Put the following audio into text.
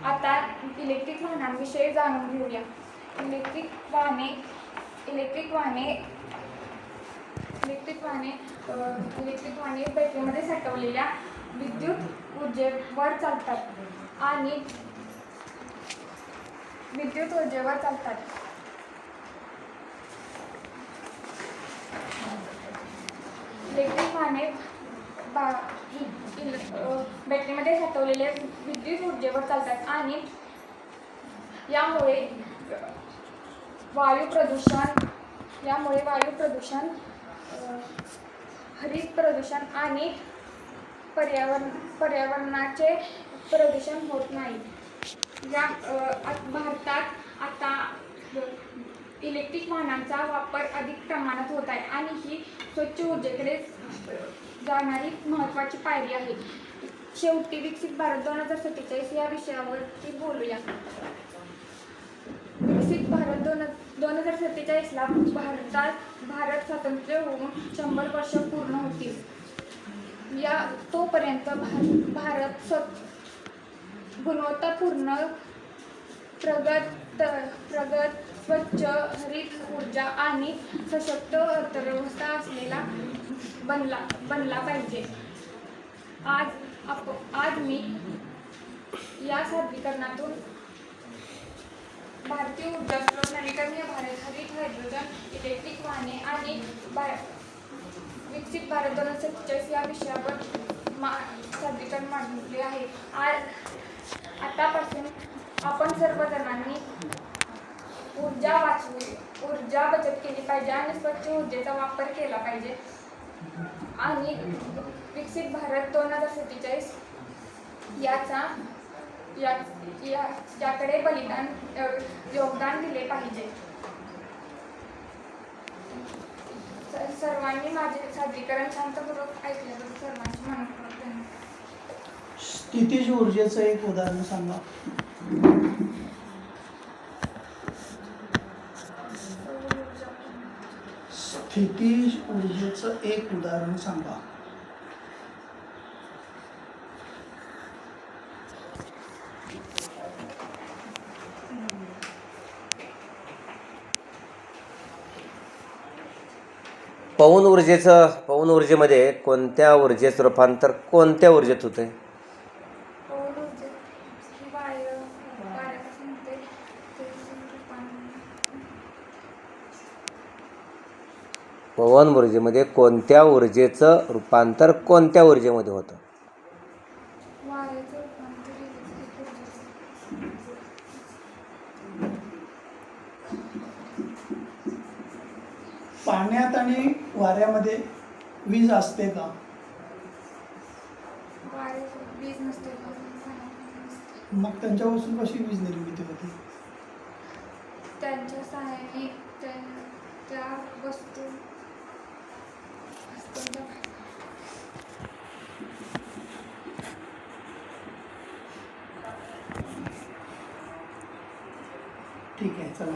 आता इलेक्ट्रिक वाहनांविषयी जाणून घेऊया. इलेक्ट्रिक वाहने बॅटरीमध्ये साठवलेल्या विद्युत ऊर्जेवर चालतात आणि इलेक्ट्रिक वाहने बॅटरीमध्ये साठवलेल्या विद्युत ऊर्जेवर चालतात आणि यामुळे वायू प्रदूषण, हरित प्रदूषण आणि पर्यावरणाचे प्रदूषण होत नाही. भारतात आता इलेक्ट्रिक वाहनांचा वापर अधिक प्रमाणात होत आहे आणि ही स्वच्छ ऊर्जेकडे जाणारी महत्त्वाची पायरी आहे. शेवटी विकसित भारत 2047 या विषयावरती बोलूया. विकसित भारत 2047ला भारत स्वतंत्र होऊन 100 वर्ष पूर्ण होतील. तोपर्यंत भारत गुणवत्तापूर्ण, प्रगत, स्वच्छ, हरित ऊर्जा आणि सशक्त अर्थव्यवस्था असलेला बनला पाहिजे. आज मी या सादरीकरणातून भारतीय ऊर्जा स्रोत, नवीकरणीय भारत, हरित हायड्रोजन, इलेक्ट्रिक वाहने आणि विकसित भारत 2047 या विषयावर सादरीकरण मांडले आहे. आतापासून आपण सर्वजणांनी ऊर्जा बचत केली पाहिजे आणि स्वच्छ ऊर्जेचा वापर केला पाहिजे आणि विकसित भारत 2047 याकडे योगदान दिले पाहिजे. सर्वांनी माझे सादरीकरण शांतपूर्वक ऐकल्याबद्दल सर्वांचे मनपूर्वक धन्यवाद. स्थितीज ऊर्जेचं एक उदाहरण सांगा. स्थितीज ऊर्जेचं एक उदाहरण सांगा. पवन ऊर्जेमध्ये कोणत्या ऊर्जेचं रूपांतर कोणत्या ऊर्जेत होते? पवन ऊर्जेमध्ये कोणत्या ऊर्जेचं रूपांतर कोणत्या ऊर्जेमध्ये होतं? पाण्यात आणि वाऱ्यामध्ये वीज असते का? वीज नसते. मग त्यांच्यापासून कशी वीज निर्मिती होते? त्यांच्या सहाय्याने त्या वस्तू ठीक आहे, चला.